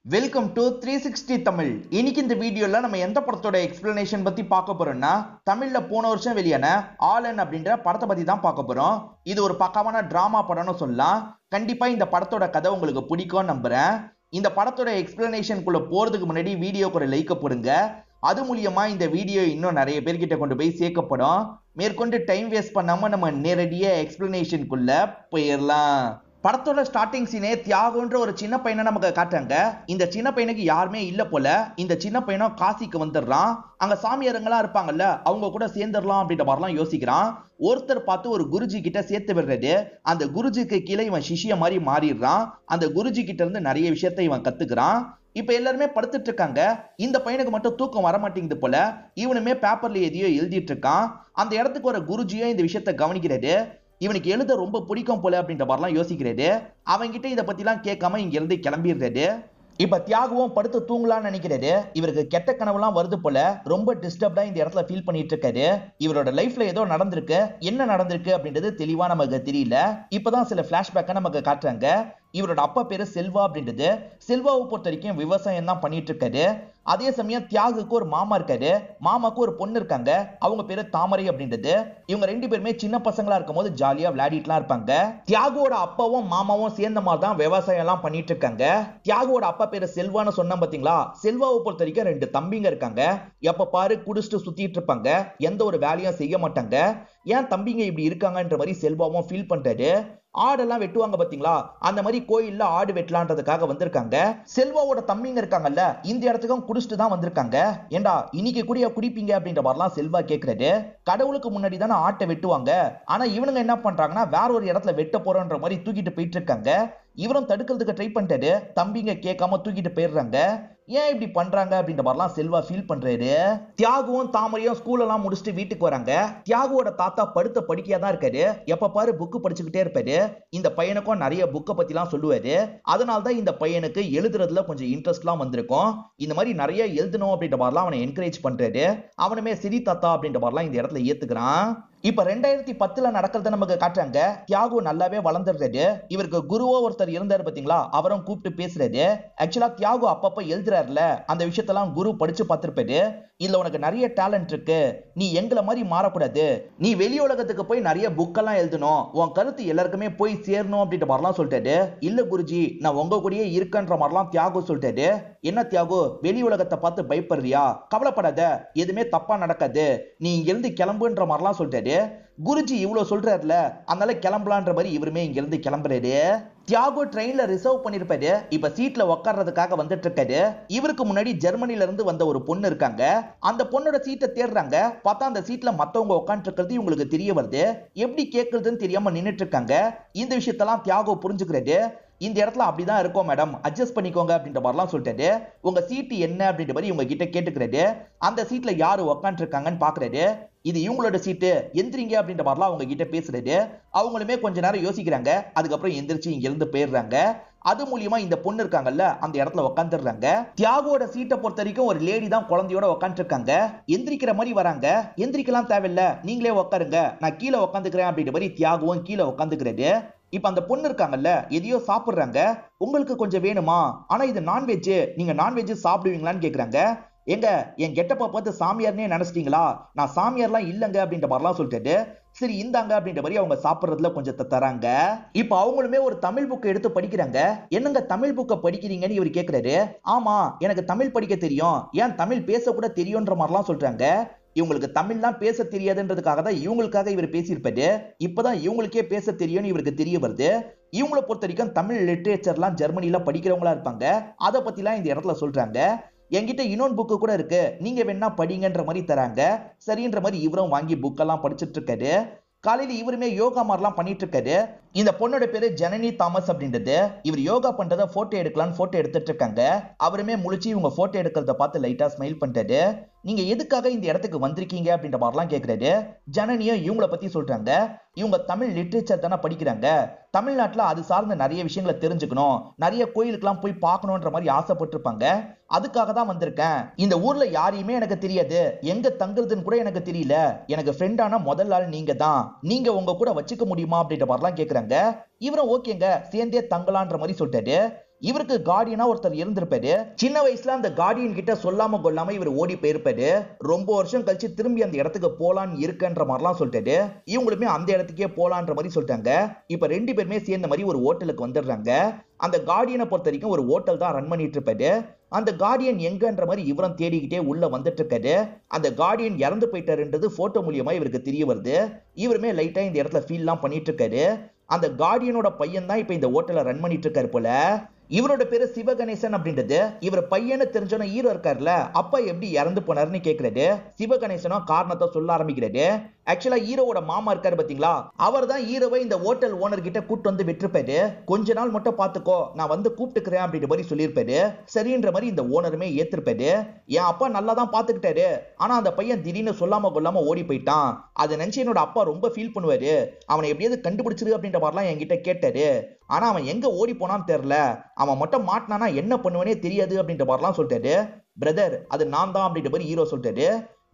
Welcome to 360 Tamil. இன்னைக்கு இந்த வீடியோல நம்ம எந்த படத்தோட எக்ஸ்பிளனேஷன் பத்தி பார்க்க போறோம்னா, தமிழ்ல போன வருஷம் வெளியான ஆலன் அப்படின்ற படத்தை பத்தி தான் பார்க்க போறோம். இது ஒரு பக்காவான டிராமா படம்னு சொல்லலாம். கண்டிப்பா இந்த படத்தோட கதை உங்களுக்கு பிடிக்கும்னு நம்புறேன். இந்த படத்தோட எக்ஸ்பிளனேஷனுக்குள்ள போறதுக்கு முன்னாடி வீடியோக்கு ஒரு லைக் போடுங்க. அது மூலியமா இந்த வீடியோ இன்னும் நிறைய பேர்கிட்ட கொண்டு போய் சேர்க்கப்படும். மேற்கொண்டு டைம் வேஸ்ட் பண்ணாம நம்ம நேரடியா எக்ஸ்பிளனேஷனுக்குள்ள போயிடலாம். படத்தோட ஸ்டார்டிங் சீனே தியாகுன்ற ஒரு சின்ன பையனை நமக்கு காட்டுறாங்க. இந்த சின்ன பையனுக்கு யாருமே இல்ல போல. இந்த சின்ன பையனும் காசிக்கு வந்துடுறான். அங்க சாமியாருங்களா இருப்பாங்கல்ல, அவங்க கூட சேர்ந்துடலாம் அப்படின்ற மாதிரிலாம் யோசிக்கிறான். ஒருத்தர் பார்த்து ஒரு குருஜி கிட்ட சேர்த்து விடுறது. அந்த குருஜிக்கு கீழே இவன் சிஷ்ய மாதிரி மாறிடுறான். அந்த குருஜி கிட்ட இருந்து நிறைய விஷயத்தை இவன் கத்துக்கிறான். இப்ப எல்லாருமே படுத்துட்டு இருக்காங்க. இந்த பையனுக்கு மட்டும் தூக்கம் வர மாட்டேங்குது போல. இவனுமே பேப்பர்ல எதையோ எழுதிட்டு இருக்கான். அந்த இடத்துக்கு ஒரு குருஜியும் இந்த விஷயத்தை கவனிக்கிறது. இவனுக்கு எழுத ரொம்ப பிடிக்கும் போல அப்படின்ற மாதிரிலாம் யோசிக்கிறது. அவன்கிட்ட இதை பத்திலாம் கேட்காம இங்க இருந்து கிளம்பிடுறது. இப்ப தியாகுவும் படுத்து தூங்கலாம்னு நினைக்கிறது. இவருக்கு கெட்ட கனவுலாம் வருது போல. ரொம்ப டிஸ்டர்ப்டா இந்த இடத்துல ஃபீல் பண்ணிட்டு இருக்காரு. இவரோட லைஃப்ல ஏதோ நடந்திருக்கு. என்ன நடந்திருக்கு அப்படின்றது தெளிவா நமக்கு தெரியல. இப்பதான் சில பிளாஷ்பேக்கை நமக்கு காட்டுறாங்க. இவரோட அப்பா பேரு செல்வா அப்படின்றது. செல்வாவை பொறுத்த வரைக்கும் விவசாயம் தான் பண்ணிட்டு இருக்காரு. அதே சமயம் தியாகுக்கு ஒரு மாமா இருக்காரு. மாமாக்கு ஒரு பொண்ணு இருக்காங்க. அவங்க பேரு தாமரை அப்படின்றது. இவங்க ரெண்டு பேருமே சின்ன பசங்களா இருக்கும் போது ஜாலியா விளையாடிட்டுலாம் இருப்பாங்க. தியாகுவோட அப்பாவும் மாமாவும் சேர்ந்த மாதிரி தான் விவசாயம் எல்லாம் பண்ணிட்டு இருக்காங்க. தியாகுவோட அப்பா பேரு செல்வான்னு சொன்ன பாத்தீங்களா. செல்வாவை பொறுத்த வரைக்கும் ரெண்டு தம்பிங்க இருக்காங்க. எப்ப பாரு குடிச்சிட்டு சுத்திட்டு இருப்பாங்க. எந்த ஒரு வேலையும் செய்ய மாட்டாங்க. ஏன் தம்பிங்க இப்படி இருக்காங்கன்ற மாதிரி செல்வாவும் ஃபீல் பண்றாரு. ஆடெல்லாம் வெட்டுவாங்க பாத்தீங்களா, அந்த மாதிரி கோயில்ல ஆடு வெட்டலான்றதுக்காக வந்திருக்காங்க. செல்வாவோட தம்பிங்க இருக்காங்கல்ல, இந்த இடத்துக்கும் குடிச்சிட்டு தான் வந்திருக்காங்க. ஏண்டா இன்னைக்கு கூடிய குடிப்பீங்க அப்படின்ற மாதிரிலாம் செல்வா கேட்கறது. கடவுளுக்கு முன்னாடி தானே ஆட்டை வெட்டுவாங்க. ஆனா இவனுங்க என்ன பண்றாங்கன்னா வேற ஒரு இடத்துல வெட்ட போறோன்ற மாதிரி தூக்கிட்டு போயிட்டு இருக்காங்க. இவரும் தடுக்கிறதுக்கு ட்ரை பண்ணிட்டாரு. தம்பிங்க கேட்காம தூக்கிட்டு போயிடுறாங்க. ஏன் இப்படி பண்றாங்க அப்படின்ற மாதிரிலாம் செல்வா ஃபீல் பண்றாரு. தியாகுவும் தாமரையும் ஸ்கூல் எல்லாம் முடிச்சுட்டு வீட்டுக்கு வராங்க. தியாகுவோட தாத்தா படுத்த படிக்கையா தான் இருக்காரு. எப்ப பாரு புக்கு படிச்சுக்கிட்டே இருப்பாரு. இந்த பையனுக்கும் நிறைய புக்கை பத்தி எல்லாம் சொல்லுவாரு. அதனால்தான் இந்த பையனுக்கு எழுதுறதுல கொஞ்சம் இன்ட்ரெஸ்ட்லாம் வந்திருக்கும். இந்த மாதிரி நிறைய எழுதணும் அப்படின்ற மாதிரிலாம் அவனை என்கரேஜ் பண்றாரு. அவனுமே சிரி தாத்தா அப்படின்ற மாதிரிலாம் இந்த இடத்துல ஏத்துக்கிறான். இப்ப 2010ல நடக்கிறத நமக்கு காட்டுறாங்க. தியாகு நல்லாவே வளர்ந்துடுறாரு. இவருக்கு குருவோ ஒருத்தர் இருந்தாரு பாத்தீங்களா, அவரும் கூப்பிட்டு பேசுறாரு. ஆக்சுவலா தியாகு அப்பப்ப எழுதுறாருல, அந்த விஷயத்தெல்லாம் குரு படிச்சு பார்த்திருப்பாரு. இல்ல உனக்கு நிறைய டேலண்ட் இருக்கு, நீ எங்களை மாதிரி மாறக்கூடாது, நீ வெளி உலகத்துக்கு போய் நிறைய புக்கெல்லாம் எழுதணும், உன் கருத்து எல்லாருக்குமே போய் சேரணும் அப்படின்ற மாதிரிலாம் சொல்லிட்டாரு. இல்ல குருஜி, நான் உங்க கூடயே இருக்கன்ற மாதிரிலாம் தியாகு சொல்லிட்டாரு. என்ன தியாகு, வெளி உலகத்தை பார்த்து பயப்படுறியா? கவலைப்படாத, எதுவுமே தப்பா நடக்காது, நீ இங்கிருந்து கிளம்புன்ற மாதிரிலாம் சொல்லிட்டாரு. குருஜி இவ்வளவு சொல்றாருல, அதனால கிளம்பலான்ற மாதிரி இவருமே இங்க இருந்து கிளம்புறாரு. தியாகு ட்ரெயின்ல ரிசர்வ் பண்ணிருப்பாரு. இப்ப சீட்ல உட்கார்றதுக்காக வந்துட்டு இருக்காரு. இவருக்கு முன்னாடி ஜெர்மனில இருந்து வந்த ஒரு பொண்ணு இருக்காங்க. அந்த பொண்ணோட சீட்டை தேடுறாங்க. பார்த்தா அந்த சீட்ல மத்தவங்க உட்கார்ந்து இருக்கிறது இவங்களுக்கு தெரிய வருது. எப்படி கேட்கறதுன்னு தெரியாம நின்னுட்டு இருக்காங்க. இந்த விஷயத்தெல்லாம் தியாகு புரிஞ்சுக்கிறாரு. இந்த இடத்துல அப்படிதான் இருக்கும் மேடம், அட்ஜஸ்ட் பண்ணிக்கோங்க அப்படின்ற மாதிரிலாம் சொல்லிட்டாரு. உங்க சீட்டு என்ன அப்படின்ற மாதிரி இவங்க கிட்ட கேட்டுக்கிறாரு. அந்த சீட்ல யாரு உட்காந்து இருக்காங்கன்னு பாக்குறாரு. இது இவங்களோட சீட்டு, எந்திரிங்க அப்படின்ற மாதிரிலாம் அவங்க கிட்ட பேசுறாரு. அவங்களுமே கொஞ்ச நேரம் யோசிக்கிறாங்க. அதுக்கப்புறம் எந்திரிச்சு இங்க இருந்து போயிடுறாங்க. அது மூலியமா இந்த பொண்ணு இருக்காங்கல்ல, அந்த இடத்துல உட்காந்துடுறாங்க. தியாகுவோட சீட்டை பொறுத்த வரைக்கும் ஒரு லேடி தான் குழந்தையோட உட்காந்து இருக்காங்க. எந்திரிக்கிற மாதிரி வராங்க. எந்திரிக்கலாம் தேவையில்ல, நீங்களே உட்காருங்க, நான் கீழே உட்காந்துக்கிறேன் அப்படின்ற மாதிரி தியாகுவும் கீழே உட்காந்துக்கிறாரு. இப்ப அந்த பொண்ணு இருக்காங்கல்ல, எதையோ சாப்பிடுறாங்க. உங்களுக்கு கொஞ்சம் வேணுமா? ஆனா இது நான்வெஜ், நீங்க நான்வெஜ் சாப்பிடுவீங்களான்னு கேக்குறாங்க. எங்க என் கெட்டப்ப பார்த்து சாமியார்னே நினைச்சிட்டீங்களா? நான் சாமியார்லாம் இல்லங்க அப்படின்ற மாதிரிலாம் சொல்லிட்டு, சரி இந்தாங்க அப்படின்ற மாதிரி அவங்க சாப்பிடுறதுல கொஞ்சம் தராங்க. இப்ப அவங்களுமே ஒரு தமிழ் புக்கை எடுத்து படிக்கிறாங்க. என்னங்க தமிழ் புக்கை படிக்கிறீங்கன்னு இவர் கேக்குறாரு. ஆமா, எனக்கு தமிழ் படிக்க தெரியும், ஏன் தமிழ் பேச கூட தெரியும்ன்ற மாதிரிலாம் சொல்றாங்க. இவங்களுக்கு தமிழ்லாம் பேச தெரியாதுன்றதுக்காக தான் இவங்களுக்காக இவர் பேசியிருப்பாரு. இப்பதான் இவங்களுக்கே பேச தெரியும்னு இவருக்கு தெரிய வருது. இவங்களை பொறுத்த வரைக்கும் தமிழ் லிட்டரேச்சர்லாம் ஜெர்மனில படிக்கிறவங்களா இருப்பாங்க. அதை பத்திலாம் இந்த இடத்துல சொல்றாங்க. என்கிட்ட இன்னொன்று புக்கு கூட இருக்கு, நீங்க வேணா படிங்கன்ற மாதிரி தராங்க. சரின்ற மாதிரி இவரும் வாங்கி புக்கெல்லாம் படிச்சுட்டு இருக்காரு. காலையில இவருமே யோகா மாதிரிலாம் பண்ணிட்டு இருக்காரு. இந்த பொண்ணோட பேரு ஜனனி தாமஸ் அப்படின்றது. இவர் யோகா பண்றத போட்டோ எடுக்கலாம்னு போட்டோ எடுத்துட்டு இருக்காங்க. அவருமே முழிச்சு இவங்க போட்டோ எடுக்கிறத பார்த்து லைட்டா ஸ்மைல் பண்றாரு. நீங்க எதுக்காக இந்த இடத்துக்கு வந்திருக்கீங்க அப்படின்ற மாதிரிலாம் கேட்கிறாரு. ஜனனியும் இவங்கள பத்தி சொல்றாங்க. இவங்க தமிழ் லிட்டரேச்சர் தானே படிக்கிறாங்க. தமிழ்நாட்டுல அது சார்ந்த நிறைய விஷயங்களை தெரிஞ்சுக்கணும், நிறைய கோயிலுக்கெல்லாம் போய் பார்க்கணுன்ற மாதிரி ஆசைப்பட்டிருப்பாங்க. அதுக்காக தான் வந்திருக்கேன். இந்த ஊர்ல யாரையுமே எனக்கு தெரியாது, எங்க தங்குறதுன்னு கூட எனக்கு தெரியல. எனக்கு ஃப்ரெண்டான முதல் ஆள் நீங்க தான். நீங்க உங்க கூட வச்சுக்க முடியுமா அப்படின்ற மாதிரிலாம் கேக்குறாங்க. இவரும் ஓகேங்க, சேர்ந்தே தங்கலான்ற மாதிரி சொல்லிட்டாரு. இவருக்கு கார்டியனா ஒருத்தர் இருந்திருப்பாரு. சின்ன வயசுல அந்த கார்டியன் கிட்ட சொல்லாம கொள்ளாம இவர் ஓடி போயிருப்பாரு. ரொம்ப வருஷம் கழிச்சு திரும்பி அந்த இடத்துக்கு போலான்னு இருக்குன்ற மாதிரிலாம் சொல்லிட்டாரு. இவங்களுமே அந்த இடத்துக்கே போலான்ற மாதிரி சொல்லிட்டாங்க. இப்ப ரெண்டு பேருமே சேர்ந்த மாதிரி ஒரு ஹோட்டலுக்கு வந்துடுறாங்க. அந்த கார்டியனை பொறுத்த வரைக்கும் ஒரு ஹோட்டல் தான் ரன் பண்ணிட்டு இருப்பாரு. அந்த கார்டியன் எங்கன்ற மாதிரி இவரும் தேடிக்கிட்டே உள்ள வந்துட்டு இருக்காரு. அந்த கார்டியன் இறந்து போயிட்டாருன்றது போட்டோ மூலியமா இவருக்கு தெரிய வருது. இவருமே லைட்டா இந்த இடத்துல ஃபீல்லாம் பண்ணிட்டு இருக்காரு. அந்த கார்டியனோட பையன் தான் இப்ப இந்த ஹோட்டலை ரன் பண்ணிட்டு இருக்காரு போல. இவரோட பேரு சிவகணேசன் அப்படின்றது. இவர் பையனை தெரிஞ்சோன ஹீரோ இருக்காருல, அப்பா எப்படி இறந்து போனாருன்னு கேக்குறாரு. சிவகணேசனும் காரணத்தை சொல்ல ஆரம்பிக்கிறாரு. ஆக்சுவலா ஹீரோவோட மாமா இருக்காரு பாத்தீங்களா, அவர் தான் ஹீரோவை இந்த ஹோட்டல் ஓனர் கிட்ட கூட்டு வந்து விட்டுருப்பாரு. கொஞ்ச நாள் மட்டும் பாத்துக்கோ, நான் வந்து கூப்பிட்டுக்கிறேன் அப்படின்ற மாதிரி சொல்லியிருப்பாரு. சரின்ற மாதிரி இந்த ஓனருமே ஏத்திருப்பாரு. என் அப்பா நல்லா தான் பாத்துக்கிட்டாரு, ஆனா அந்த பையன் திடீர்னு சொல்லாம கொள்ளாம ஓடி போயிட்டான். அதை நினைச்சு என்னோட அப்பா ரொம்ப ஃபீல் பண்ணுவாரு. அவனை எப்படியாவது கண்டுபிடிச்சிரு அப்படின்ற மாதிரிலாம் என்கிட்ட கேட்டாரு. ஆனா அவன் எங்க ஓடி போனான்னு தெரியல. அவன் மட்டும் மாட்டினானா என்ன பண்ணுவனே தெரியாது அப்படின்ற மாதிரிலாம் சொல்லிட்டாரு. பிரதர், அது நான் தான் அப்படின்ற மாதிரி ஹீரோ சொல்லிட்டாரு.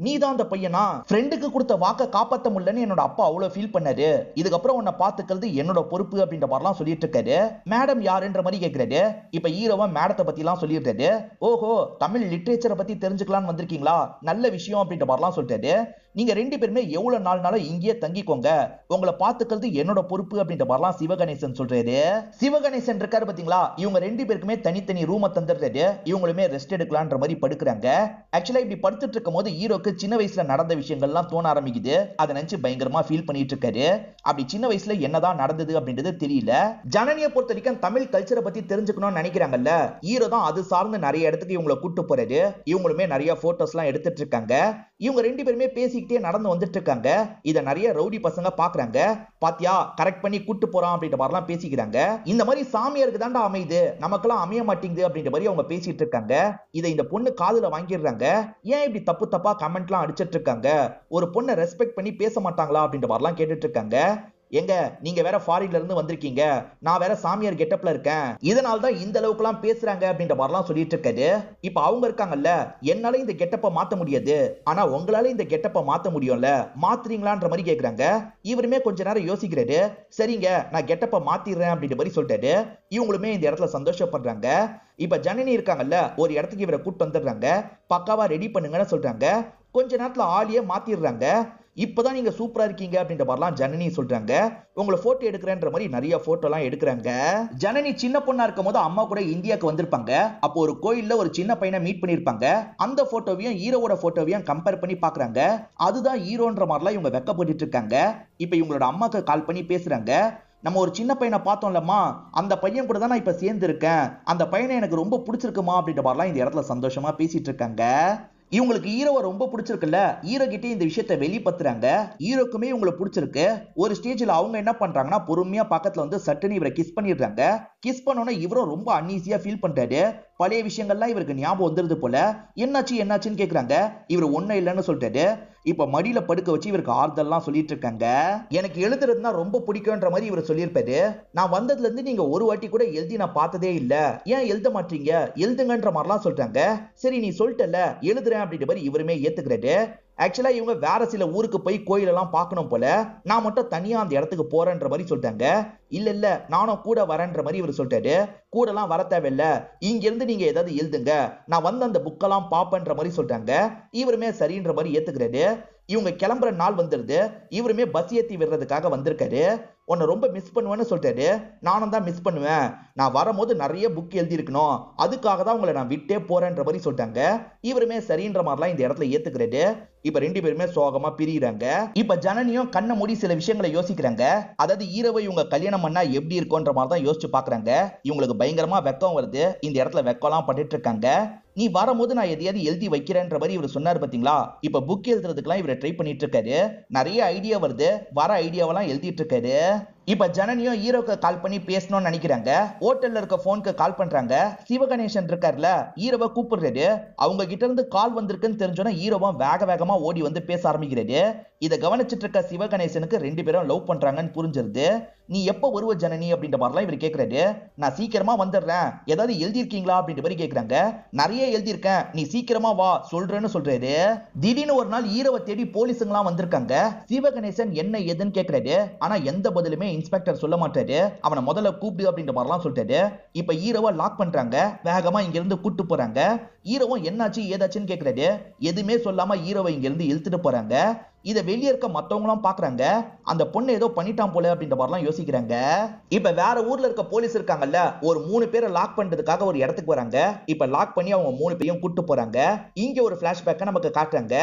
நீ தான் அந்த பையனா? ஃப்ரெண்டுக்கு கொடுத்த வாக்க காப்பாத்த முடியலன்னு என்னோட அப்பா அவ்வளவு ஃபீல் பண்ணாரு. இதுக்கப்புறம் உன்னை பாத்துக்கிறது என்னோட பொறுப்பு அப்படின்ற மாதிரிலாம் சொல்லிட்டு இருக்காரு. மேடம் யாருன்ற மாதிரி கேட்கிறாரு. இப்ப ஹீரோவா மேடத்தை பத்தி எல்லாம் சொல்லியிருக்காரு. ஓஹோ, தமிழ் லிட்ரேச்சரை பத்தி தெரிஞ்சுக்கலாம்னு வந்திருக்கீங்களா, நல்ல விஷயம் அப்படின்ற மாதிரிலாம் சொல்லிட்டாரு. நீங்க ரெண்டு பேருமே எவ்வளவு நாள்னாலும் இங்கேயே தங்கிக்கோங்க, உங்களை பாத்துக்கிறது என்னோட பொறுப்பு அப்படின்ற மாதிரிலாம் சிவகணேசன் சொல்றாரு. சிவகணேசன் இருக்காரு பாத்தீங்களா, இவங்க ரெண்டு பேருக்குமே தனித்தனி ரூமை தந்துடுறாரு. இவங்களுமே ரெஸ்ட் எடுக்கலான்ற மாதிரி படுக்கிறாங்க. ஆக்சுவலா இப்படி படுத்துட்டு இருக்கும் போது ஹீரோக்கு சின்ன வயசுல நடந்த விஷயங்கள்லாம் தோண ஆரம்பிக்குது. அதை நினைச்சு பயங்கரமா ஃபீல் பண்ணிட்டு இருக்காரு. அப்படி சின்ன வயசுல என்னதான் நடந்தது அப்படின்றது தெரியல. ஜனனியை பொறுத்த வரைக்கும் தமிழ் கல்ச்சரை பத்தி தெரிஞ்சுக்கணும்னு நினைக்கிறாங்கல்ல, ஹீரோ தான் அது சார்ந்து நிறைய இடத்துக்கு இவங்களை கூட்டு போறாரு. இவங்களுமே நிறைய போட்டோஸ் எல்லாம் எடுத்துட்டு இருக்காங்க. இவங்க ரெண்டு பேருமே பேசிக்கிட்டே நடந்து வந்துட்டு இருக்காங்க. இத நிறைய ரவுடி பசங்க பாக்குறாங்க. பாத்தியா, கரெக்ட் பண்ணி கூட்டு போறான் அப்படின்ற மாதிரிலாம் பேசிக்கிறாங்க. இந்த மாதிரி சாமியாருக்கு தாண்டா அமையுது, நமக்கெல்லாம் அமைய மாட்டேங்குது அப்படின்ற மாதிரி அவங்க பேசிட்டு இருக்காங்க. இதை இந்த பொண்ணு காதுல வாங்கிடுறாங்க. ஏன் இப்படி தப்பு தப்பா கமெண்ட்லாம் அடிச்சிட்டு இருக்காங்க, ஒரு பொண்ணை ரெஸ்பெக்ட் பண்ணி பேச மாட்டாங்களா அப்படின்ற மாதிரிலாம் கேட்டுட்டு இருக்காங்க. எங்க நீங்க வேற ஃபாரின்ல இருந்து வந்திருக்கீங்க, நான் வேற சாமியார் கெட்டப்ல இருக்கேன், இதனால தான் இந்த அளவுக்கு எல்லாம் பேசுறாங்க அப்படின்ற மாதிரிலாம் சொல்லிட்டு இருக்காரு. இப்ப அவங்க இருக்காங்கல்ல, என்னால இந்த கெட்டப்ப மாத்த முடியாது, ஆனா உங்களால இந்த கெட்டப்ப மாத்த முடியும்ல, மாத்துறீங்களான்ற மாதிரி கேக்குறாங்க. இவருமே கொஞ்ச நேரம் யோசிக்கிறாரு. சரிங்க, நான் கெட்டப்ப மாத்திடுறேன் அப்படின்ற மாதிரி சொல்லிட்டாரு. இவங்களுமே இந்த இடத்துல சந்தோஷப்படுறாங்க. இப்ப ஜனனி இருக்காங்கல்ல, ஒரு இடத்துக்கு இவரை கூட்டு வந்துடுறாங்க. பக்காவா ரெடி பண்ணுங்கன்னு சொல்றாங்க. கொஞ்ச நேரத்துல ஆளியே மாத்திடுறாங்க. இப்பதான் நீங்க சூப்பரா இருக்கீங்க அப்படின்ற மாதிரிலாம் ஜனனி சொல்றாங்க. உங்களை போட்டோ எடுக்கிறேன்ற மாதிரி நிறைய போட்டோ எல்லாம் எடுக்கிறாங்க. ஜனனி சின்ன பொண்ணா இருக்கும் போது அம்மா கூட இந்தியாவுக்கு வந்திருப்பாங்க. அப்போ ஒரு கோயில்ல ஒரு சின்ன பையனை மீட் பண்ணிருப்பாங்க. அந்த போட்டோவையும் ஹீரோவோட போட்டோவையும் கம்பேர் பண்ணி பாக்குறாங்க. அதுதான் ஹீரோன்ற மாதிரிலாம் இவங்க வெக்கப்பட்டு இருக்காங்க. இப்ப இவங்களோட அம்மாக்கு கால் பண்ணி பேசுறாங்க. நம்ம ஒரு சின்ன பையனை பார்த்தோம்லம்மா, அந்த பையன் கூட தான் நான் இப்ப சேர்ந்து இருக்கேன், அந்த பையனை எனக்கு ரொம்ப பிடிச்சிருக்குமா அப்படின்ற மாதிரிலாம் இந்த இடத்துல சந்தோஷமா பேசிட்டு இருக்காங்க. இவங்களுக்கு ஹீரோவை ரொம்ப பிடிச்சிருக்குல்ல, ஹீரோ கிட்டே இந்த விஷயத்தை வெளிப்படுத்துறாங்க. ஹீரோக்குமே இவங்களை பிடிச்சிருக்கு. ஒரு ஸ்டேஜ்ல அவங்க என்ன பண்றாங்கன்னா, பொறுமையா பக்கத்துல வந்து சட்டுன்னு இவரை கிஸ் பண்ணிடுறாங்க. கிஸ் பண்ணோன்னா இவரும் ரொம்ப அன்ஈஸியா ஃபீல் பண்றாரு. பழைய விஷயங்கள்லாம் இவருக்கு ஞாபகம் வந்துருது போல. என்னாச்சு என்னாச்சுன்னு கேக்குறாங்க. இவர் ஒன்னும் இல்லைன்னு சொல்லிட்டாரு. இப்ப மடியில படுக்க வச்சு இவருக்கு ஆறுதல்லாம் சொல்லிட்டு இருக்காங்க. எனக்கு எழுதுறதுனா ரொம்ப பிடிக்கும்ன்ற மாதிரி இவர் சொல்லியிருப்பாரு. நான் வந்ததுல இருந்து நீங்க ஒரு வாட்டி கூட எழுதி நான் பார்த்ததே இல்ல, ஏன் எழுத மாட்டீங்க, எழுதுங்கன்ற மாதிரிலாம் சொல்றாங்க. சரி நீ சொல்லிட்டல, எழுதுறேன் அப்படின்ற மாதிரி இவருமே ஏத்துக்கிறாரு. ஆக்சுவலா இவங்க வேற சில ஊருக்கு போய் கோயிலெல்லாம் பார்க்கணும் போல, நான் மட்டும் தனியா அந்த இடத்துக்கு போறேன்ற மாதிரி சொல்லிட்டாங்க. இல்ல இல்ல, நானும் கூட வரேன்ற மாதிரி இவர் சொல்லிட்டாரு. கூட எல்லாம் வர தேவையில்ல, இங்க இருந்து நீங்க ஏதாவது எழுதுங்க, நான் வந்து அந்த புக்கெல்லாம் பாப்பேன்ற மாதிரி சொல்லிட்டாங்க. இவருமே சரின்ற மாதிரி ஏத்துக்கிறாரு. இவங்க கிளம்புற நாள் வந்துருது. இவருமே பஸ் ஏத்தி விடுறதுக்காக வந்திருக்காரு. உன்னை ரொம்ப மிஸ் பண்ணுவேன்னு சொல்லிட்டாரு. நானும் தான் மிஸ் பண்ணுவேன், நான் வரும்போது நிறைய புக் எழுதி இருக்கணும், அதுக்காக தான் உங்களை நான் விட்டே போறேன்ற மாதிரி சொல்லிட்டாங்க. இவருமே சரின்ற மாதிரிலாம் இந்த இடத்துல ஏத்துக்கிறாரு. இப்ப ரெண்டு பேருமே சோகமா பிரியிறாங்க. இப்ப ஜனனியும் கண்ணை மூடி சில விஷயங்களை யோசிக்கிறாங்க. அதாவது ஹீரோவை இவங்க கல்யாணம் பண்ணா எப்படி இருக்கும்ன்ற மாதிரி தான் யோசிச்சு பாக்குறாங்க. இவங்களுக்கு பயங்கரமா வெக்கம் வருது. இந்த இடத்துல வெக்கம்லாம் பட்டுட்டு இருக்காங்க. நீ வரும்போது நான் எதையாவது எழுதி வைக்கிறேன்ற மாதிரி இவர் சொன்னார் பாத்தீங்களா. இப்ப புக் எழுதுறதுக்குலாம் இவர் ட்ரை பண்ணிட்டு இருக்காரு. நிறைய ஐடியா வருது, வர ஐடியாவெல்லாம் எழுதிட்டு இருக்காரு. இப்ப ஜனனியும் ஹீரோக்கு கால் பண்ணி பேசணும்னு நினைக்கிறாங்க. ஹோட்டல்ல இருக்க போனுக்கு கால் பண்றாங்க. சிவகணேசன் இருக்காருல, ஹீரோவை கூப்பிடுறாரு. அவங்க கிட்ட இருந்து கால் வந்திருக்குன்னு தெரிஞ்சோன்னா ஹீரோவும் வேக வேகமா ஓடி வந்து பேச ஆரம்பிக்கிறாரு. இதை கவனிச்சிட்டு இருக்க சிவகணேசனுக்கு ரெண்டு பேரும் லவ் பண்றாங்கன்னு புரிஞ்சிருது. நீ எப்ப வருவ ஜனனி அப்படின்ற மாதிரிலாம் இவர் கேட்கிறாரு. நான் சீக்கிரமா வந்துடுறேன், ஏதாவது எழுதிருக்கீங்களா அப்படின்ற மாதிரி கேட்கறாங்க. நிறைய எழுதியிருக்கேன், நீ சீக்கிரமா வா சொல்றேன்னு சொல்றாரு. திடீர்னு ஒரு நாள் ஹீரோவை தேடி போலீஸுங்களாம் வந்திருக்காங்க. சிவகணேசன் என்ன ஏதுன்னு கேட்கிறாரு. ஆனா எந்த பதிலுமே இன்ஸ்பெக்டர் சொல்ல மாட்டாரு, அவனை முதல்ல கூப்பிடு அப்படின்ற மாதிரிலாம் சொல்லிட்டாரு. இப்ப ஹீரோவை லாக் பண்றாங்க, வேகமா இங்க இருந்து கூட்டு போறாங்க. ஹீரோவும் என்னாச்சு ஏதாச்சுன்னு கேக்குறாரு. எதுவுமே சொல்லாம ஹீரோவை இங்க இருந்து இழுத்துட்டு போறாங்க. இத வெளிய இருக்க மத்தவங்களும் பாக்குறாங்க. அந்த பொண்ணு ஏதோ பண்ணிட்டான் போல அப்படின்ற மாதிரிலாம் யோசிக்கிறாங்க. இப்ப வேற ஊர்ல இருக்க போலீஸ் இருக்காங்கல்ல, ஒரு 3 பேரை லாக் பண்றதுக்காக ஒரு இடத்துக்கு வராங்க. இப்ப லாக் பண்ணி அவங்க 3 பேரையும் கூட்டு போறாங்க. இங்க ஒரு பிளாஷ்பேக்க நமக்கு காட்டுறாங்க.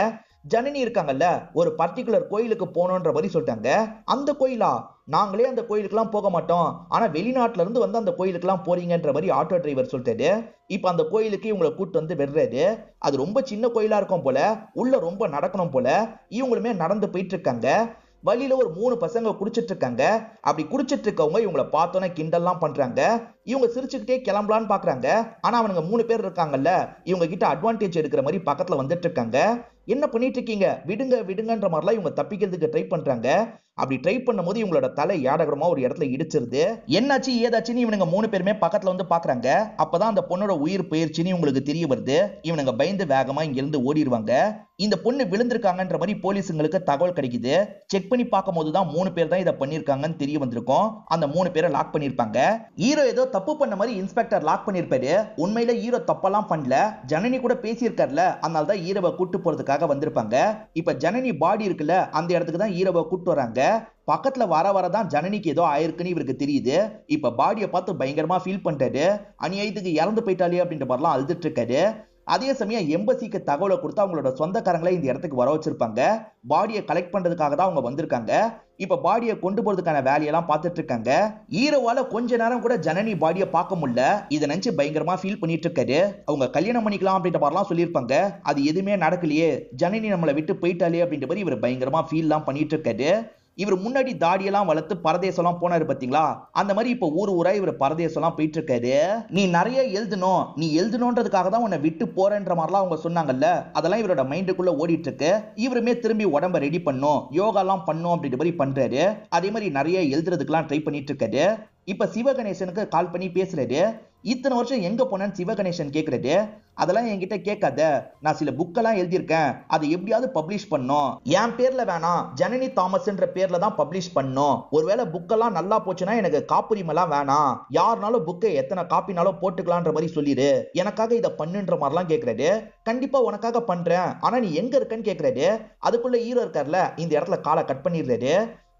ஜனனி இருக்காங்கல்ல, ஒரு பர்டிகுலர் கோயிலுக்கு போகணுன்ற மாதிரி சொல்லிட்டாங்க. அந்த கோயிலா? நாங்களே அந்த கோயிலுக்குலாம் போக மாட்டோம், ஆனா வெளிநாட்டுல இருந்து வந்து அந்த கோயிலுக்குலாம் போறீங்கன்ற மாதிரி ஆட்டோ டிரைவர் சொல்லிட்டாரு. இப்ப அந்த கோயிலுக்கு இவங்களை கூட்டு வந்து விடுறாரு. அது ரொம்ப சின்ன கோயிலா இருக்கும் போல, உள்ள ரொம்ப நடக்கணும் போல. இவங்களுமே நடந்து போயிட்டு இருக்காங்க. வழியில ஒரு 3 பசங்க குடிச்சிட்டு இருக்காங்க. அப்படி குடிச்சிட்டு இருக்கவங்க இவங்களை பார்த்தோன்னே கிண்டல்லாம் பண்றாங்க. இவங்க சிரிச்சுக்கிட்டே கிளம்பலான்னு பாக்குறாங்க. ஆனா அவனுங்க 3 பேர் இருக்காங்கல்ல, இவங்க கிட்ட அட்வான்டேஜ் எடுக்கிற மாதிரி பக்கத்துல வந்துட்டு இருக்காங்க. என்ன பண்ணிட்டு இருக்கீங்க, விடுங்க விடுங்கன்ற மாதிரிலாம் இவங்க தப்பிக்கிறதுக்கு ட்ரை பண்றாங்க. அப்படி ட்ரை பண்ணும்போது இவங்களோட தலை ஏடகரமா ஒரு இடத்துல இடிச்சிருது. என்னாச்சு ஏதாச்சுன்னு இவனுங்க 3 பேருமே பக்கத்துல வந்து பாக்குறாங்க. அப்பதான் அந்த பொண்ணோட உயிர் போயிருச்சுன்னு இவங்களுக்கு தெரிய வருது. இவனுங்க பயந்து வேகமா இங்க இருந்து ஓடிடுவாங்க. இந்த பொண்ணு விழுந்திருக்காங்கன்ற மாதிரி போலீஸுங்களுக்கு தகவல் கிடைக்குது. செக் பண்ணி பார்க்கும்போது தான் 3 பேர் தான் இதை பண்ணிருக்காங்கன்னு தெரிய வந்திருக்கும். அந்த 3 பேரை லாக் பண்ணிருப்பாங்க. ஹீரோ ஏதோ தப்பு பண்ண மாதிரி இன்ஸ்பெக்டர் லாக் பண்ணிருப்பாரு. உண்மையில ஹீரோ தப்பெல்லாம் பண்ணல. ஜனனி கூட பேசியிருக்காருல, அதனால தான் ஹீரோவை கூட்டு போறதுக்காக வந்திருப்பாங்க. இப்ப ஜனனி பாடி இருக்குல்ல, அந்த இடத்துக்கு தான் ஹீரோவை கூட்டு வராங்க. பக்கத்துல வர வரதான் ஜனனிக்கு ஏதோ ஆயிருக்குன்னு இவருக்கு தெரியுது. இப்ப பாடியை பார்த்து பயங்கரமா ஃபீல் பண்ணிட்டாரு. அநியாயத்துக்கு இறந்து போயிட்டாலே அப்படின்ற மாதிரிலாம் அழுதுட்டு இருக்காரு. அதே சமயம் எம்பசிக்கு தகவலை கொடுத்து அவங்களோட சொந்தக்காரங்களை இந்த இடத்துக்கு வர வச்சிருப்பாங்க. பாடியை கலெக்ட் பண்றதுக்காக தான் அவங்க வந்திருக்காங்க. இப்ப பாடியை கொண்டு போறதுக்கான வேலையெல்லாம் பார்த்துட்டு இருக்காங்க. ஹீரோவால கொஞ்ச நேரம் கூட ஜனனி பாடியை பார்க்க முடியல. இதை நினைச்சு பயங்கரமா ஃபீல் பண்ணிட்டு இருக்காரு. அவங்க கல்யாணம் பண்ணிக்கலாம் அப்படின்ற மாதிரிலாம் சொல்லியிருப்பாங்க. அது எதுவுமே நடக்கலையே, ஜனனி நம்மளை விட்டு போயிட்டாலே அப்படின்ற மாதிரி இவர் பயங்கரமா ஃபீல்லாம் பண்ணிட்டு இருக்காரு. இவர் முன்னாடி தாடியெல்லாம் வளர்த்து பரதேசம்லாம் போனாரு பாத்தீங்களா, அந்த மாதிரி இப்ப ஊர் ஊரா இவர் பரதேசம்லாம் போயிட்டு இருக்காரு. நீ நிறைய எழுதணும், நீ எழுதணுன்றதுக்காக தான் உன்னை விட்டு போறேன்ற மாதிரிலாம் அவங்க சொன்னாங்கல்ல, அதெல்லாம் இவரோட மைண்டுக்குள்ள ஓடிட்டு இருக்கு. இவருமே திரும்பி உடம்ப ரெடி பண்ணும், யோகாலாம் பண்ணும் அப்படின்ற மாதிரி பண்றாரு. அதே மாதிரி நிறைய எழுதுறதுக்கெல்லாம் ட்ரை பண்ணிட்டு இருக்காரு. இப்ப சிவகணேசனுக்கு கால் பண்ணி பேசுறாரு. இத்தனை வருஷம் எங்க போனேன்னு சிவகணேசன் கேக்குறாரு. அதெல்லாம் என்கிட்ட கேட்காத, நான் சில புக்கெல்லாம் எழுதியிருக்கேன், அதை எப்படியாவது பப்ளிஷ் பண்ணும். என் பேர்ல வேணாம், ஜனனி தாமஸ்ன்ற பேர்ல தான் பப்ளிஷ் பண்ணும். ஒருவேளை புக்கெல்லாம் நல்லா போச்சுன்னா எனக்கு காப்புரிமைலாம் வேணாம், யாருனாலும் புக்கை எத்தனை காப்பினாலும் போட்டுக்கலான்ற மாதிரி சொல்லிடு, எனக்காக இதை பண்ணுன்ற மாதிரிலாம் கேட்கறாரு. கண்டிப்பா உனக்காக பண்றேன், ஆனா நீ எங்க இருக்கன்னு கேட்கறாரு. அதுக்குள்ள ஹீரோ இருக்கார்ல, இந்த இடத்துல காலை கட் பண்ணிடுறாரு.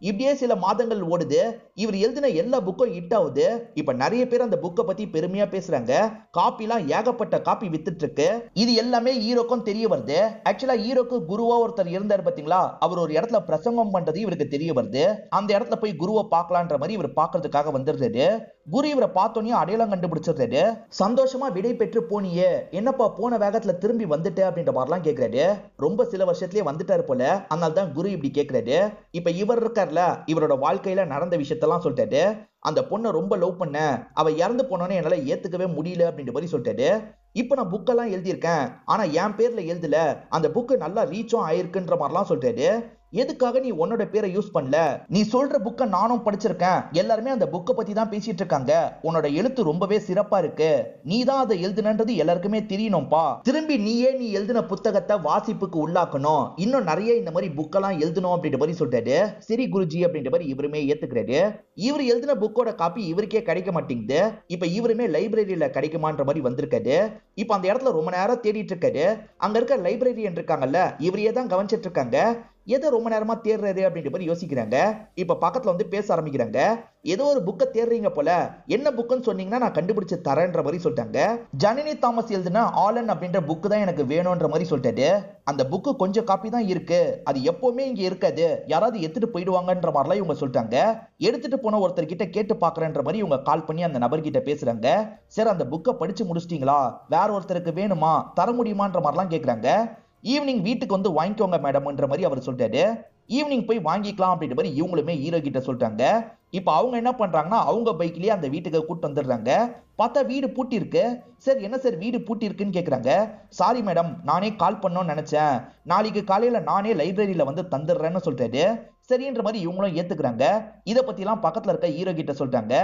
இப்படியே சில மாதங்கள் ஓடுது. இவர் எழுதின எல்லா புக்கும் ஹிட் ஆகுது. இப்ப நிறைய பேர் அந்த புக்கை பத்தி பெருமையா பேசுறாங்க. காப்பிலாம் ஏகப்பட்ட காப்பி வித்துட்டு இருக்கு. இது எல்லாமே ஹீரோக்கும் தெரிய வருது. ஆக்சுவலா ஹீரோக்கு குருவா ஒருத்தர் இருந்தார் பாத்தீங்களா, அவர் ஒரு இடத்துல பிரசங்கம் பண்றது இவருக்கு தெரிய வருது. அந்த இடத்துல போய் குருவை பார்க்கலான்ற மாதிரி இவர் பாக்குறதுக்காக வந்துடுறாரு. குரு இவரை பார்த்தோன்னே அடையாளம் கண்டுபிடிச்சிடுறாரு. சந்தோஷமா விடை பெற்று போனியே, என்னப்பா போன வேகத்துல திரும்பி வந்துட்டு அப்படின்ற மாதிரிலாம் கேட்கிறாரு. ரொம்ப சில வருஷத்துலயே வந்துட்டாரு போல, அதனால தான் குரு இப்படி கேட்கிறாரு. இப்ப இவர் இருக்கார்ல, இவரோட வாழ்க்கையில நடந்த விஷயத்தெல்லாம் சொல்லிட்டாரு. அந்த பொண்ணை ரொம்ப லவ் பண்ண, அவ இறந்து போனோன்னு என்னால ஏத்துக்கவே முடியல அப்படின்ற மாதிரி சொல்லிட்டாரு. இப்ப நான் புக்கெல்லாம் எழுதியிருக்கேன், ஆனா என் பேர்ல எழுதல, அந்த புக்கு நல்லா ரீச்சும் ஆயிருக்குன்ற மாதிரிலாம் சொல்லிட்டாரு. எதுக்காக நீ உன்னோட பேரை யூஸ் பண்ணல, நீ சொல்ற புக்கை நானும் படிச்சிருக்கேன், எல்லாருமே அந்த புக்கை பத்தி தான் பேசிட்டு இருக்காங்க, உன்னோட எழுத்து ரொம்பவே சிறப்பா இருக்கு, நீ தான் அதை எழுதுனன்றது எல்லாருக்குமே தெரியணும்பா, திரும்பி நீ எழுதின புத்தகத்தை வாசிப்புக்கு உள்ளாக்கணும், இன்னும் நிறைய இந்த மாதிரி புக்கெல்லாம் எழுதணும் அப்படின்ற மாதிரி சொல்றாரு. சரி குருஜி அப்படின்ற மாதிரி இவருமே ஏத்துக்கிறாரு. இவர் எழுதின புக்கோட காப்பி இவருக்கே கிடைக்க மாட்டேங்குது. இப்ப இவருமே லைப்ரரியில கிடைக்குமான்ற மாதிரி வந்திருக்காரு. இப்ப அந்த இடத்துல ரொம்ப நேரம் தேடிட்டு இருக்காரு. அங்க இருக்க லைப்ரரியன் இருக்காங்கல்ல, இவரையே தான் கவனிச்சிட்டு இருக்காங்க. எதை ரொம்ப நேரமா தேடுறது அப்படின்ற மாதிரி யோசிக்கிறாங்க. இப்ப பக்கத்துல வந்து பேச ஆரம்பிக்கிறாங்க. ஏதோ ஒரு புக்கை தேடுறீங்க போல, என்ன புக்குன்னு சொன்னீங்கன்னா நான் கண்டுபிடிச்சு தரேன்ற மாதிரி சொல்லிட்டாங்க. ஜனனி தாமஸ் எழுதுன ஆலன் அப்படின்ற புக்கு தான் எனக்கு வேணும்ன்ற மாதிரி சொல்லிட்டாரு. அந்த புக்கு கொஞ்சம் காப்பி தான் இருக்கு, அது எப்பவுமே இங்க இருக்காது, யாராவது எடுத்துட்டு போயிடுவாங்கன்ற மாதிரிலாம் இவங்க சொல்லிட்டாங்க. எடுத்துட்டு போன ஒருத்தர் கிட்ட கேட்டு பாக்குறேன்ற மாதிரி இவங்க கால் பண்ணி அந்த நபர்கிட்ட பேசுறாங்க. சரி அந்த புக்கை படிச்சு முடிச்சிட்டீங்களா, வேற ஒருத்தருக்கு வேணுமா, தர முடியுமான்ற மாதிரிலாம் கேட்கறாங்க. ஈவினிங் வீட்டுக்கு வந்து வாங்கிக்கோங்க மேடம்ன்ற மாதிரி அவர் சொல்லிட்டாரு. ஈவினிங் போய் வாங்கிக்கலாம் அப்படின்ற மாதிரி இவங்களுமே ஹீரோ கிட்ட சொல்லிட்டாங்க. இப்ப அவங்க என்ன பண்றாங்கன்னா, அவங்க பைக்லயே அந்த வீட்டுக்கு கூட்டு வந்துடுறாங்க. பார்த்தா வீடு பூட்டி இருக்கு. சார் என்ன சார் வீடு பூட்டி இருக்குன்னு கேக்குறாங்க. சாரி மேடம், நானே கால் பண்ணணும்னு நினைச்சேன், நாளைக்கு காலையில நானே லைப்ரரியில வந்து தந்துடுறேன்னு சொல்றாரு. சரின்ற மாதிரி இவங்களும் ஏத்துக்கிறாங்க. இத பத்தி எல்லாம் பக்கத்துல இருக்க ஹீரோ கிட்ட சொல்றாங்க.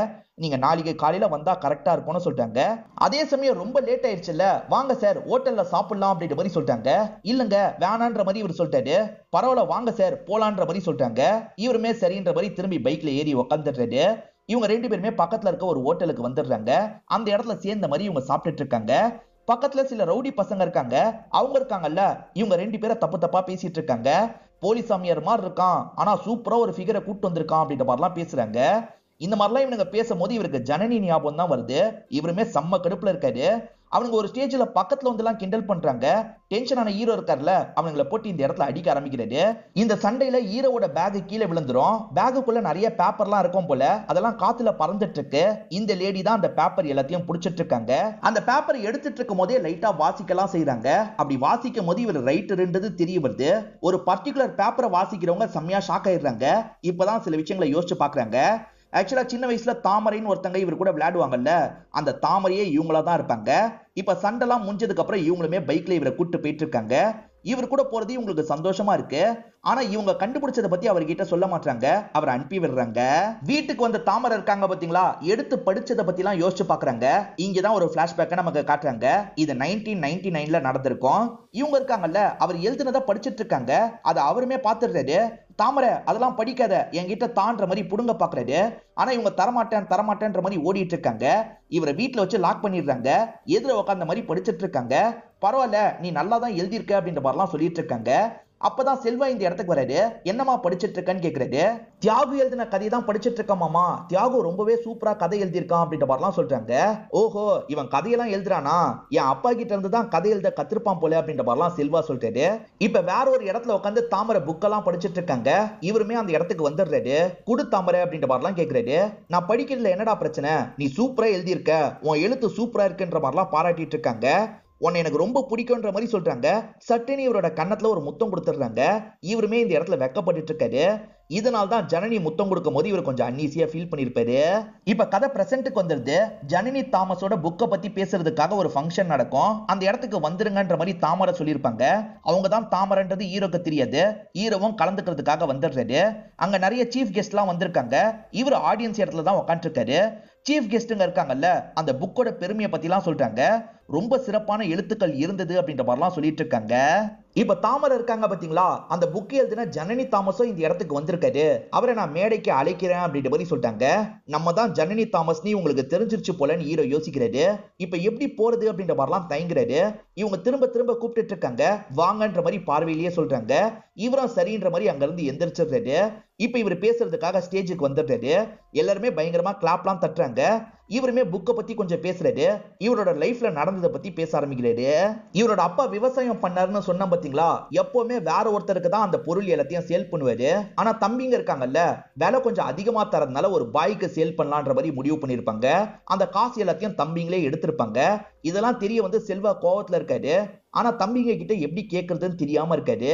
நீங்க நாளைக்கு காலையில வந்தா கரெக்டா இருக்கும்னு சொல்றாங்க. அதே சமயம் ரொம்ப லேட் ஆயிடுச்சுல்ல, வாங்க சார் ஹோட்டல்ல சாப்பிடலாம் அப்படின்ற மாதிரி சொல்றாங்க. இல்லங்க வேணான்ற மாதிரி இவர் சொல்லிட்டாரு. பரவாயில்ல வாங்க சார் போலான்ற மாதிரி சொல்றாங்க. இவருமே சரின்ற மாதிரி திரும்பி பைக்ல ஏறி உட்காந்துடுறாரு. இவங்க ரெண்டு பேருமே பக்கத்துல இருக்க ஒரு ஹோட்டலுக்கு வந்துடுறாங்க. அந்த இடத்துல சேர்ந்த மாதிரி இவங்க சாப்பிட்டுட்டு இருக்காங்க. பக்கத்துல சில ரவுடி பசங்க இருக்காங்க. அவங்க இருக்காங்கல்ல, இவங்க ரெண்டு பேரை தப்பு தப்பா பேசிட்டு இருக்காங்க. போலீஸ் சாமியார் மாதிரி இருக்கான், ஆனா சூப்பரா ஒரு ஃபிகரை கூட்டு வந்திருக்கான் அப்படின்ற மாதிரிலாம் பேசுறாங்க. இந்த மாதிரிலாம் இவனுங்க பேசும்போது இவருக்கு ஜனனி ஞாபகம் தான் வருது. இவருமே செம்ம கடுப்புல இருக்காரு. அவனுங்க ஒரு ஸ்டேஜ்ல பக்கத்துல வந்து எல்லாம் கிண்டல் பண்றாங்க. டென்ஷனான ஹீரோ இருக்கார்ல, அவனுங்களை போட்டு இந்த இடத்துல அடிக்க ஆரம்பிக்கிறாரு. இந்த சண்டையில ஹீரோவோட பேக் கீழே விழுந்துரும். பேக்குக்குள்ள நிறைய பேப்பர்லாம் இருக்கும் போல, அதெல்லாம் காத்துல பறந்துட்டு இருக்கு. இந்த லேடி தான் அந்த பேப்பர் எல்லாத்தையும் புடிச்சிட்டு இருக்காங்க. அந்த பேப்பர் எடுத்துட்டு இருக்கும் போதே லைட்டா வாசிக்கலாம் செய்யறாங்க. அப்படி வாசிக்கும் போது இவர் ரைட்டர்ன்றது தெரிய வருது. ஒரு பர்டிகுலர் பேப்பரை வாசிக்கிறவங்க செம்மையா ஷாக் ஆயிடுறாங்க. இப்பதான் சில விஷயங்களை யோசிச்சு பாக்குறாங்க. ஆக்சுவலா சின்ன வயசுல தாமரைன்னு ஒருத்தங்க இவர் கூட விளையாடுவாங்கல்ல, அந்த தாமரையே இவங்களா தான் இருப்பாங்க. இப்ப சண்டைலாம் முடிஞ்சதுக்கு அப்புறம் இவங்களுமே பைக்ல இவரை கூட்டு போயிட்டு இருக்காங்க. இவர் கூட போறது இவங்களுக்கு சந்தோஷமா இருக்கு. ஆனா இவங்க கண்டுபிடிச்சதை பத்தி அவர்கிட்ட சொல்ல மாட்டாங்க. அவர் அனுப்பி விடுறாங்க. வீட்டுக்கு வந்த தாமரை இருக்காங்க பாத்தீங்களா, எடுத்து படிச்சதை பத்தி எல்லாம் யோசிச்சு பாக்குறாங்க. இங்கதான் ஒரு பிளாஷ்பேக்க நமக்கு காட்டுறாங்க. இது 1999ல நடந்திருக்கும். இவங்க இருக்காங்கல்ல, அவர் எழுதுனதை படிச்சிட்டு இருக்காங்க. அதை அவருமே பாத்துடுறாரு. தாமரை அதெல்லாம் படிக்காத, என்கிட்ட தான்ற மாதிரி புடுங்க பாக்குறாரு. ஆனா இவங்க தரமாட்டேன்ற மாதிரி ஓடிட்டு இருக்காங்க. இவரை வீட்டுல வச்சு லாக் பண்ணிடுறாங்க. எதிர உட்கார்ந்த மாதிரி படிச்சிட்டு இருக்காங்க. பரவாயில்ல நீ நல்லா தான் எழுதியிருக்க அப்படின்ற மாதிரிலாம் சொல்லிட்டு இருக்காங்க. அப்பதான் செல்வா இந்த இடத்துக்கு வராரு. என்னமா படிச்சிட்டு இருக்கன்னு கேக்குறாரு. தியாகு எழுதின கதையை தான் படிச்சிட்டு இருக்க மாமா, தியாகு ரொம்பவே சூப்பரா கதை எழுதியிருக்கான் அப்படின்ற மாதிரிலாம் சொல்றாங்க. ஓஹோ இவன் கதையெல்லாம் எழுதுறானா, என் அப்பா கிட்ட இருந்து தான் கதை எழுத கத்திருப்பான் போல அப்படின்ற மாதிரிலாம் செல்வா சொல்றாரு. இப்ப வேற ஒரு இடத்துல உட்காந்து தாமரை புக்கெல்லாம் படிச்சிட்டு இருக்காங்க. இவருமே அந்த இடத்துக்கு வந்துடுறாரு. குடு தாமரை அப்படின்ற மாதிரிலாம் கேக்குறாரு. நான் படிக்கிறதுல என்னடா பிரச்சனை, நீ சூப்பரா எழுதியிருக்க, உன் எழுத்து சூப்பரா இருக்குன்ற மாதிரிலாம் பாராட்டிட்டு இருக்காங்க. உன்னை எனக்கு ரொம்ப பிடிக்கும்ன்ற மாதிரி சொல்றாங்க. சட்டுன்னு இவரோட கன்னத்துல ஒரு முத்தம் கொடுத்துடுறாங்க. இவருமே இந்த இடத்துல வெக்கப்பட்டு இருக்காரு. இதனால தான் ஜனனி முத்தம் கொடுக்கும் போது இவர் கொஞ்சம் அன்ஈசியா ஃபீல் பண்ணிருப்பாரு. இப்ப கதை பிரசன்ட்டுக்கு வந்துருது. ஜனனி தாமஸோட புக்கை பத்தி பேசுறதுக்காக ஒரு ஃபங்க்ஷன் நடக்கும். அந்த இடத்துக்கு வந்துருங்கன்ற மாதிரி தாமரை சொல்லியிருப்பாங்க. அவங்க தான் தாமரைன்றது ஹீரோக்கு தெரியாது. ஹீரோவும் கலந்துக்கிறதுக்காக வந்துடுறாரு. அங்க நிறைய சீஃப் கெஸ்ட் எல்லாம் வந்திருக்காங்க. இவர் ஆடியன்ஸ் இடத்துல தான் உட்காந்துருக்காரு. சீஃப் கெஸ்ட்டுங்க இருக்காங்கல்ல, அந்த புக்கோட பெருமையை பத்தி எல்லாம் சொல்றாங்க. ரொம்ப சிறப்பான எழுத்துக்கள் இருந்தது அப்படின்ற மாதிரிலாம் சொல்லிட்டு இருக்காங்க. இப்ப தாமரை இருக்காங்க பாத்தீங்களா, அந்த புக் எழுதின ஜனனி தாமஸும் இந்த இடத்துக்கு வந்திருக்காரு. அவரை நான் மேடைக்கு அழைக்கிறேன் அப்படின்ற மாதிரி சொல்லிட்டாங்க. நம்ம தான் ஜனனி தாமஸ் நீ உங்களுக்கு தெரிஞ்சிருச்சு போலன்னு ஹீரோ யோசிக்கிறாரு. இப்ப எப்படி போறது அப்படின்ற மாதிரிலாம் தயங்குறாரு. இவங்க திரும்ப திரும்ப கூப்பிட்டு இருக்காங்க. வாங்கன்ற மாதிரி பார்வையிலேயே சொல்றாங்க. இவரும் சரின்ற மாதிரி அங்க இருந்து எந்திரிச்சிடுறாரு. இப்ப இவர் பேசுறதுக்காக ஸ்டேஜுக்கு வந்துடுறாரு. எல்லாருமே பயங்கரமா கிளாப்லாம் தட்டுறாங்க. இவருமே புக்கை பத்தி கொஞ்சம் பேசுறாரு. இவரோட லைஃப்ல நடந்ததை பத்தி பேச ஆரம்பிக்கிறாரு. இவரோட அப்பா விவசாயம் பண்ணாருன்னு சொன்ன பாத்தீங்களா, எப்பவுமே வேற ஒருத்தருக்கு தான் அந்த பொருள் எல்லாத்தையும் சேல் பண்ணுவாரு. ஆனா தம்பிங்க இருக்காங்கல்ல, விலை கொஞ்சம் அதிகமா தரதுனால ஒரு பாய்க்கு சேல் பண்ணலான்ற மாதிரி முடிவு பண்ணிருப்பாங்க. அந்த காசு எல்லாத்தையும் தம்பிங்களே எடுத்திருப்பாங்க. இதெல்லாம் தெரிய வந்து செல்வா கோவத்துல இருக்காரு. ஆனா தம்பிங்க கிட்ட எப்படி கேட்கறதுன்னு தெரியாம இருக்காரு.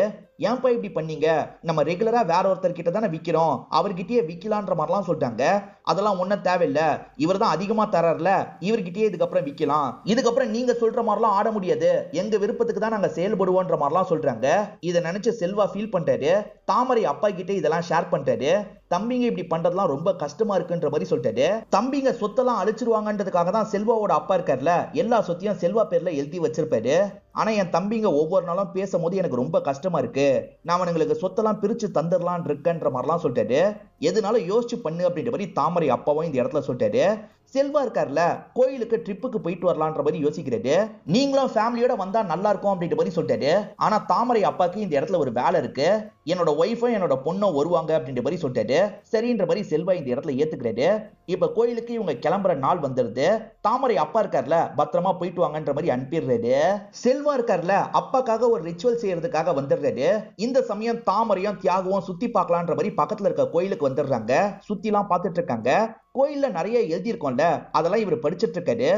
ஏன்பா இப்படி பண்ணீங்க, நம்ம ரெகுலரா வேற ஒருத்தர் கிட்ட தானே விக்கிறோம், அவர்கிட்டயே விக்கலான்ற மாதிரிலாம் சொல்லிட்டாங்க. அதெல்லாம் ஒன்னும் தேவையில்ல, இவர் தான் அதிகமா தரார்ல, இவர்கிட்டயே இதுக்கப்புறம் விக்கலாம். இதுக்கப்புறம் நீங்க சொல்ற மாதிரிலாம் ஆட முடியாது, எங்க விருப்பத்துக்கு தான் நாங்க செயல்படுவோன்ற மாதிரிலாம் சொல்றாங்க. இதை நினைச்சு செல்வா ஃபீல் பண்றாரு. தாமரை அப்பா கிட்ட இதெல்லாம் ஷேர் பண்றாரு. தம்பிங்க இப்படி பண்றதுலாம் ரொம்ப கஷ்டமா இருக்குன்ற மாதிரி சொல்லிட்டாரு. தம்பிங்க சொத்தெல்லாம் அழிச்சிருவாங்கன்றதுக்காக தான் செல்வாவோட அப்பா இருக்காருல, எல்லா சொத்தையும் செல்வா பேர்ல எழுதி வச்சிருப்பாரு. ஆனா என் தம்பிங்க ஒவ்வொரு நாளும் பேசும்போது எனக்கு ரொம்ப கஷ்டமா இருக்கு, நான் அவனுங்களுக்கு சொத்தெல்லாம் பிரிச்சு தந்துடலான் இருக்கன்ற மாதிரிலாம் சொல்லிட்டாரு. எதுனாலும் யோசிச்சு பண்ணு அப்படின்ற மாதிரி தாமரை அப்பாவும் இந்த இடத்துல சொல்லிட்டாரு. செல்வா இருக்காருல, கோயிலுக்கு ட்ரிப்புக்கு போயிட்டு வரலான்ற மாதிரி யோசிக்கிறாரு. நீங்களும் ஃபேமிலியோட வந்தா நல்லா இருக்கும் அப்படின்ற மாதிரி சொல்லிட்டாரு. ஆனா தாமரை அப்பாக்கு இந்த இடத்துல ஒரு வேலை இருக்கு, என்னோட ஒய்ஃபும் என்னோட பொண்ணும் வருவாங்க அப்படின்ற மாதிரி சொல்லிட்டாரு. சரின்ற மாதிரி செல்வா இந்த இடத்துல ஏத்துக்கிறாரு. இப்ப கோயிலுக்கு இவங்க கிளம்புற நாள் வந்துருது. தாமரை அப்பா இருக்காருல, பத்திரமா போயிட்டு வாங்கன்ற மாதிரி அனுப்பிடுறாரு. செல்வா இருக்காருல, அப்பாக்காக ஒரு ரிச்சுவல் செய்யறதுக்காக வந்துடுறாரு. இந்த சமயம் தாமரையும் தியாகவும் சுத்தி பார்க்கலான்ற மாதிரி பக்கத்துல இருக்க கோயிலுக்கு வந்துடுறாங்க. சுத்தி எல்லாம் பார்த்துட்டு இருக்காங்க. கோயில்ல நிறைய எழுதி இருக்கோம்ல, அதெல்லாம் இவர் படிச்சிட்டு இருக்காரு.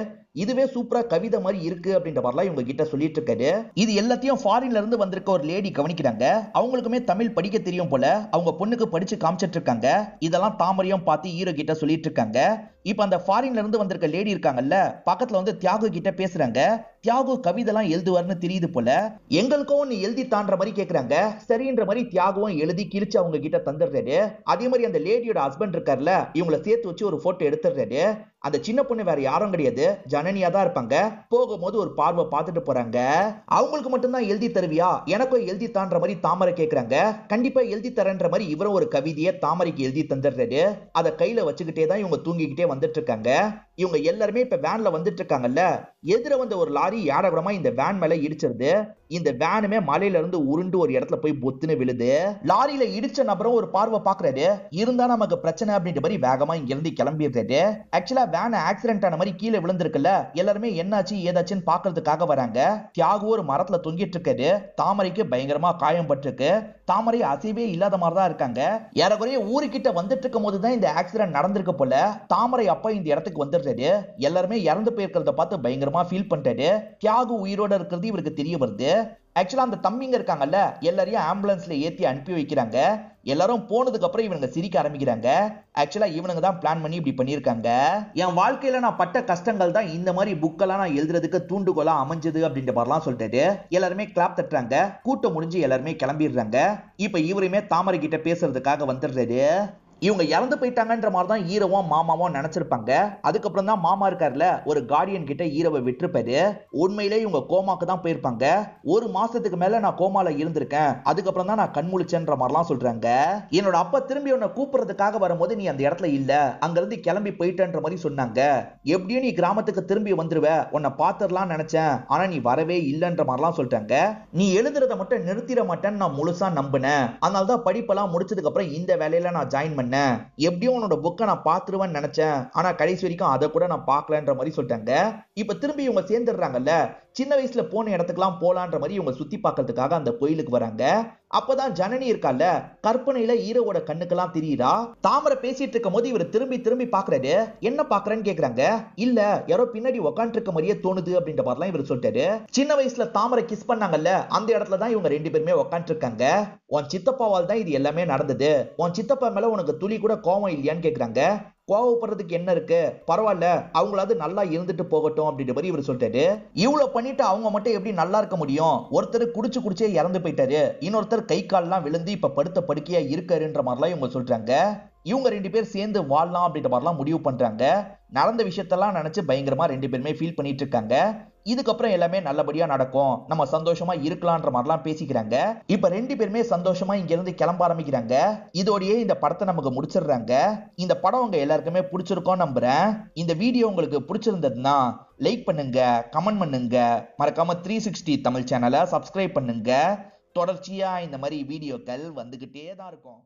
இதுவே சூப்பரா கவிதை மாதிரி இருக்கு அப்படின்ற மாதிரிலாம் இவங்க கிட்ட சொல்லிட்டு இருக்காரு. இது எல்லாத்தையும் ஃபாரின்ல இருந்து வந்திருக்க ஒரு லேடி கவனிக்கிறாங்க. அவங்களுக்குமே தமிழ் படிக்க தெரியும் போல. அவங்க பொண்ணுக்கு படிச்சு காமிச்சிட்டு இருக்காங்க. இதெல்லாம் தாமரையும் பார்த்து ஹீரோ கிட்ட சொல்லிட்டு இருக்காங்க. இப்ப அந்த ஃபாரின்ல இருந்து வந்திருக்க லேடி இருக்காங்கல்ல, பக்கத்துல வந்து தியாகு கிட்ட பேசுறாங்க. தியாகு கவிதைலாம் எழுதுவார்னு தெரியுது போல. எங்களுக்கும் நீ எழுதி தான்ற மாதிரி கேக்குறாங்க. சரின்ற மாதிரி தியாகுவும் எழுதி கிழிச்சு அவங்க கிட்ட தந்துடுறாரு. அதே மாதிரி அந்த லேடியோட ஹஸ்பண்ட் இருக்காருல்ல, இவங்களை சேர்த்து வச்சு ஒரு போட்டோ எடுத்துடுறாரு. அந்த சின்ன பொண்ணு வேற யாரும் கிடையாது, ஜனனியா தான் இருப்பாங்க. போகும்போது ஒரு பார்வை பார்த்துட்டு போறாங்க. அவங்களுக்கு மட்டும்தான் எழுதி தருவியா, எனக்கும் எழுதி தான்ற மாதிரி தாமரை கேக்குறாங்க. கண்டிப்பா எழுதி தரேன்ற மாதிரி இவரும் ஒரு கவிதையை தாமரைக்கு எழுதி தந்துடுறாரு. அதை கையில வச்சுக்கிட்டே தான் இவங்க தூங்கிக்கிட்டே வந்துட்டு இருக்காங்க. இவங்க எல்லாருமே இப்ப வேன்ல வந்துட்டு இருக்காங்கல்ல, எதிர வந்த ஒரு லாரி ஏடகுடமா இந்த வேன் மேல இடிச்சிருது. இந்த வேனுமே மலையில இருந்து உருண்டு ஒரு இடத்துல போய் பொத்துன்னு விழுது. லாரியில இடிச்ச நபரும் ஒரு பார்வை பாக்குறாரு. இருந்தா நமக்கு பிரச்சனை அப்படின்ற மாதிரி வேகமா இங்க இருந்து கிளம்பிடுறாரு. ஆக்சுவலா வேன் ஆக்சிடென்ட் ஆன மாதிரி கீழே விழுந்திருக்குல்ல, எல்லாருமே என்னாச்சு ஏதாச்சுன்னு பாக்குறதுக்காக வராங்க. தியாகு ஒரு மரத்துல தொங்கிட்டு இருக்காரு. தாமரைக்கு பயங்கரமா காயம் பட்டிருக்கு. தாமரை அசைவே இல்லாத மாதிரி தான் இருக்காங்க. ஏறக்குறைய ஊருக்கிட்ட வந்துட்டு இருக்கும் போதுதான் இந்த ஆக்சிடென்ட் நடந்திருக்கு போல. தாமரை அப்பா இந்த இடத்துக்கு வந்துடுறாரு. எல்லாருமே இறந்து போயிருக்கிறத பார்த்து பயங்கரமா ஃபீல் பண்றாரு. தியாகு உயிரோட இருக்கிறது இவருக்கு தெரிய வருது. ஆக்சுவலா அந்த தம்பிங்க இருக்காங்கல்ல, எல்லாரையும் ஆம்புலன்ஸ்ல ஏத்தி அனுப்பி வைக்கிறாங்க. எல்லாரும் போனதுக்கு அப்புறம் இவங்க சிரிக்க ஆரம்பிக்கிறாங்க. ஆக்சுவலா இவனுங்க தான் பிளான் பண்ணி இப்படி பண்ணிருக்காங்க. என் வாழ்க்கையில நான் பட்ட கஷ்டங்கள் தான் இந்த மாதிரி புக்கெல்லாம் நான் எழுதுறதுக்கு தூண்டுகோலா அமைஞ்சது அப்படின்ற மாதிரிலாம் சொல்லிட்டு எல்லாருமே கிளாப் தட்டுறாங்க. கூட்டம் முடிஞ்சு எல்லாருமே கிளம்பிடுறாங்க. இப்ப இவருமே தாமரை கிட்ட பேசுறதுக்காக வந்துடுறாரு. இவங்க இறந்து போயிட்டாங்கன்ற மாதிரி தான் ஹீரோவும் மாமாவும் நினைச்சிருப்பாங்க. அதுக்கப்புறம் தான் மாமா இருக்காருல, ஒரு கார்டியன் கிட்ட ஹீரோவை விட்டுருப்பாரு. உண்மையிலே இவங்க கோமாக்கு தான் போயிருப்பாங்க. ஒரு மாசத்துக்கு மேல நான் கோமால இருந்திருக்கேன், அதுக்கப்புறம் தான் நான் கண்முழிச்சேன்ற மாதிரிலாம் சொல்றாங்க. என்னோட அப்பா திரும்பி உன்னை கூப்பிடுறதுக்காக வரும்போது நீ அந்த இடத்துல இல்ல, அங்க இருந்து கிளம்பி போயிட்டேன்ற மாதிரி சொன்னாங்க. எப்படியும் நீ கிராமத்துக்கு திரும்பி வந்துருவ, உன்னை பாத்துடலாம் நினைச்சேன், ஆனா நீ வரவே இல்லைன்ற மாதிரிலாம் சொல்றாங்க. நீ எழுதுறத மட்டும் நிறுத்திட மாட்டேன்னு நான் முழுசா நம்பினேன். அதனாலதான் படிப்பெல்லாம் முடிச்சதுக்கு அப்புறம் இந்த வேலையில நான் ஜாயின் பண்ணேன். எப்படியும் உன்னோட புக்கை நான் பாத்துருவேன்னு நினைச்சேன், ஆனா கடைசி வரைக்கும் அதை கூட நான் பார்க்கலன்ற மாதிரி சொல்லிட்டாங்க. இப்ப திரும்பி இவங்க சேர்ந்துடுறாங்கல்ல, சின்ன வயசுல போன இடத்துக்குலாம் போலான்ற மாதிரி இவங்க சுத்தி பார்க்கறதுக்காக அந்த கோயிலுக்கு வராங்க. அப்பதான் ஜனனி இருக்கால, கற்பனையில ஹீரோவோட கண்ணுக்கெல்லாம் தெரியுதா. தாமரை பேசிட்டு இருக்கும் போது இவர் திரும்பி திரும்பி பாக்குறாரு. என்ன பாக்குறேன்னு கேக்குறாங்க. இல்ல யாரோ பின்னாடி உட்காந்து இருக்க மாதிரியே தோணுது அப்படின்ற மாதிரிலாம் இவர் சொல்லிட்டாரு. சின்ன வயசுல தாமரை கிஸ் பண்ணாங்கல்ல, அந்த இடத்துல தான் இவங்க ரெண்டு பேருமே உட்காந்து இருக்காங்க. உன் சித்தப்பாவால் தான் இது எல்லாமே நடந்தது, உன் சித்தப்பா மேல உனக்கு துளி கூட கோவம் இல்லையான்னு கேக்குறாங்க. கோவப்படுறதுக்கு என்ன இருக்கு, பரவாயில்ல, அவங்களாவது நல்லா இருந்துட்டு போகட்டும் அப்படின்ற மாதிரி இவர் சொல்லிட்டாரு. இவ்வளவு பண்ணிட்டு அவங்க மட்டும் எப்படி நல்லா இருக்க முடியும்? ஒருத்தர் குடிச்சு குடிச்சே இறந்து போயிட்டாரு, இன்னொருத்தர் கை கால்லாம் விழுந்து இப்ப படுத்த படுக்கையா இருக்காருன்ற மாதிரிலாம் இவங்க சொல்றாங்க. இவங்க ரெண்டு பேர் சேர்ந்து வாழலாம் அப்படின்ற மாதிரிலாம் முடிவு பண்றாங்க. நடந்த விஷயத்தெல்லாம் நினைச்சு பயங்கரமா ரெண்டு பேருமே ஃபீல் பண்ணிட்டு இருக்காங்க. இதுக்கப்புறம் எல்லாமே நல்லபடியா நடக்கும், நம்ம சந்தோஷமா இருக்கலாம்ன்ற மாதிரிலாம் பேசிக்கிறாங்க. இப்ப ரெண்டு பேருமே சந்தோஷமா இங்க இருந்து கிளம்ப ஆரம்பிக்கிறாங்க. இதோடயே இந்த படத்தை நமக்கு முடிச்சிடுறாங்க. இந்த படம் உங்க எல்லாருக்குமே பிடிச்சிருக்கும் நம்புறேன். இந்த வீடியோ உங்களுக்கு பிடிச்சிருந்ததுன்னா லைக் பண்ணுங்க, கமெண்ட் பண்ணுங்க, மறக்காம 360 தமிழ் சேனலை சப்ஸ்கிரைப் பண்ணுங்க. தொடர்ச்சியா இந்த மாதிரி வீடியோக்கள் வந்துகிட்டே தான் இருக்கும்.